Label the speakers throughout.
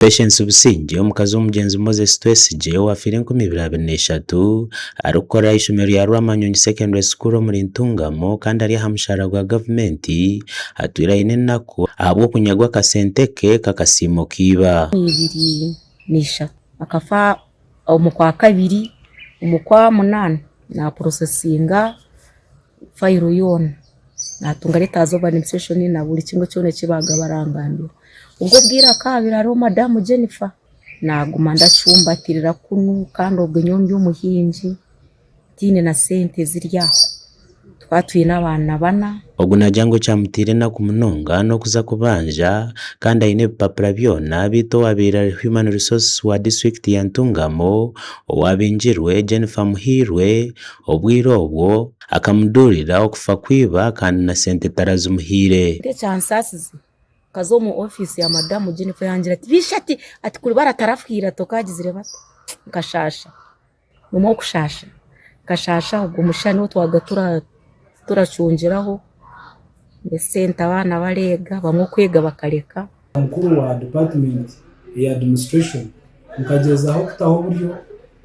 Speaker 1: Patience Businge omukazi w'omugenzi Moses Twesigye owafire 2023 arukora ishomero rya Rwamanyonyi Secondary School omuri Ntungamo kandi ari aha mushahara gwa gavumenti atwira ine nako ahabwo kunyagwa akasente ke kakasimo kiba
Speaker 2: 2023 akafa omukwa kabiri omukwa munana na processinga file yona natunga letazo administration na buri kimwe cyone kibaga barangambira ubwo bwira kabira ari Madam Jennifer naguma ndacumbatirira kunu kandi ubwo nyombi y'umuhinji tine na sente ziryaho twatuye n'abana bana
Speaker 1: oguna jango cyamutire na kumunonga no kuza kubanja kandi ayine papura byona bito wabira Human Resources wa district ya Ntungamo owabinjirwe Jennifer Muhirwe obwirobwo akamudurira okufa kwiba kandi na sente tarazumuhire
Speaker 2: de chances kazo mu office ya Madam Jennifer yangira ati bishati ati kuri baratarafuhira tokagizire bato nkashasha mu kushasha kashasha ubwo mushani wo twagatura turacungiraho sente abana barega bamwe kwega bakareka
Speaker 3: mukuru wa department ya administration mukagezaho kutaho buryo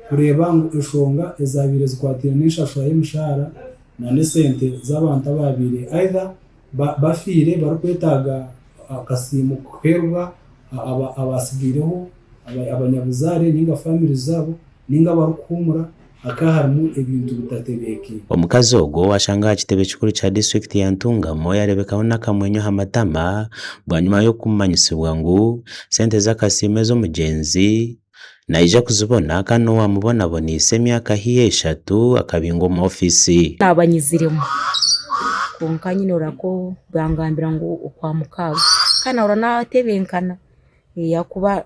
Speaker 3: kureba ngo ishonga ezabire zikwatira n'ishashura y'umushahara na sente z'abantu ababire either bafire barukwetaga akasimo kwerwa abasigireho abanyabuzare ninga family zabo ninga barukumura akaharmu ebintu bitatebeke
Speaker 1: omukazi ogwo ashanga kitebe kikuru cha district ya Ntungamo yarebekaho nakamwenyo hamatama bwanyuma yo kumanyisibwa ngo sente z'akasimo zo mugenzi naija kuzibona kandi wamubona bonise myaka hiye 3 akabingo mu office
Speaker 2: nabanyiziremo konka nyine urako bwangambira ngo ukwa mukaga kana uranatebenkana yakuba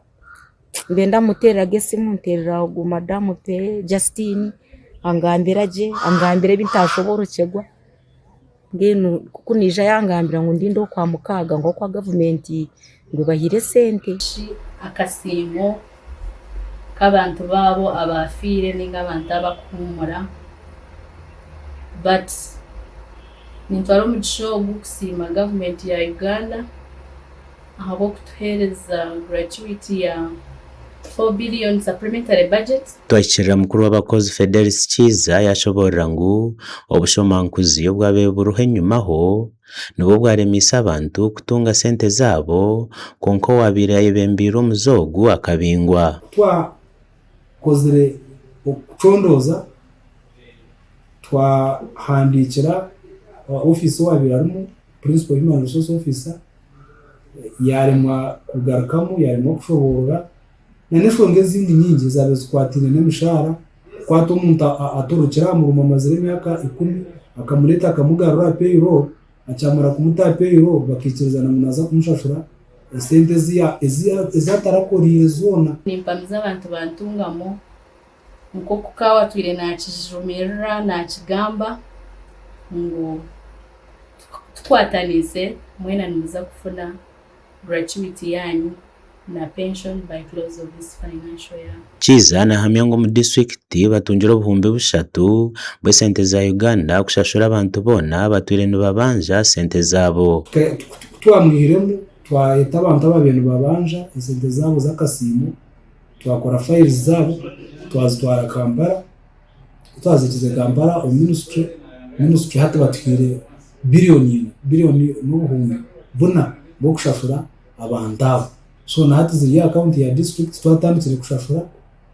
Speaker 2: benda mutera gese munterera go Madam pe Justine angambira bintashoborokerwa ngeno kukunija yangambira ngo ndindo kwa mukaga ngo kwa government ngo bahire sente
Speaker 4: akasimo k'abantu babo abafire ninga abantu abakumura but nintwaro mu gishogo kusima government ya Uganda ahabo kutuhereza gratuity ya 4 billion supplementary budget.
Speaker 1: Twakirira mukuru w'abakozi Fidelis Kiza yashobora ngo obushomankuzi bwabe buruhe nyumaho nubo bwaremisa abantu kutunga sente zabo konko wabiraye bembiro muzogu akabingwa
Speaker 3: twakozere okucondoza twahandikira office wabirarimo principal human resource officer yaremwa kugarukamo yaremwa kushobora naneshonge zindi nyingi zabe zikwatine n'imishara kwato umuntu atorokera mu rumamazire imyaka 10 akamureta akamugarura payroll acyamara kumuta payroll bakikizana munaza kumushashura sente ezatarakoriye zona
Speaker 4: nimpamiza abantu bantungamo nko kukawa twire nakijumira nakigamba ngo twatanize mwena niza kufuna gratuity yanyu na pension by close of this financial year.
Speaker 1: Kiza na hamyango mu district batunjira obuhumbi bushatu bwe sente za Uganda kushashura abantu bona batwire nubabanja sente zabo
Speaker 3: twamwihiremo twayeta abantu ababintu babanja sente zabo zakasimo twakora files zabo twazitwara Kampala twazikize Kampala o ministry hata batwire billion n'ubuhumbi buna bwo kushashura abantu abo so nahati ziri account ya district twatandikire kushashura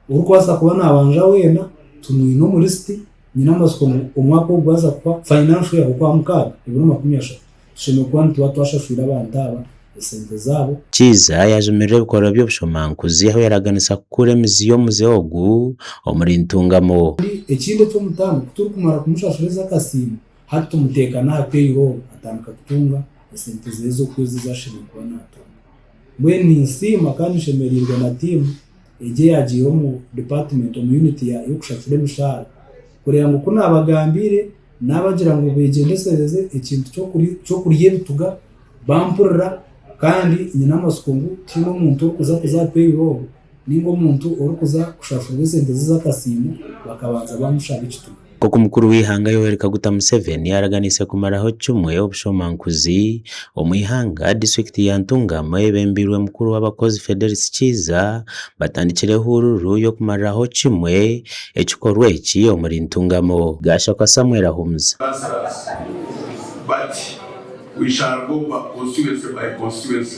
Speaker 3: urukwaza kubana abanja wena tumuyi no muri list nyina masiko umwaka ugwaza kwa financial ya kwa mukaga ibiro 10 shime kwantu twashashura abantu aba sente zabo
Speaker 1: Kiza yajumirire bikora byo bushomankuzi aho yaraganisa kure miziyo muzeogu omuri Ntungamo
Speaker 3: ekinde cyo mutano turi kumara kumushashuriza kasimo hatu mutekana payroll atanka kutunga sente zezo kwezi zashimwe kwa nato mweni nsima kandi shemerirwa na team eje yagiye mu department mu unity ya yokushafure mushara kureba ngo kuna abagambire nabagira ngo begendesereze ikintu cyo kuriye bituga bampurira kandi nyina masukungu tino muntu kuza payroll ningo muntu uri kuza kushafura sente z'akasimo bakabanza bamushaka ikitu
Speaker 1: koko umukuru w'ihanga Yoweri Kaguta Museveni araganise kumaraho cyumwe obushomankuzi omwihanga district ya Ntungamo ebembirwe mukuru w'abakozi Fidelis Kiza batandikire hururu yo kumaraho cyumwe ekikorwa iki omuri Ntungamo. Gashaka Samuel Ahumza.
Speaker 5: But we shall go constituency by constituency.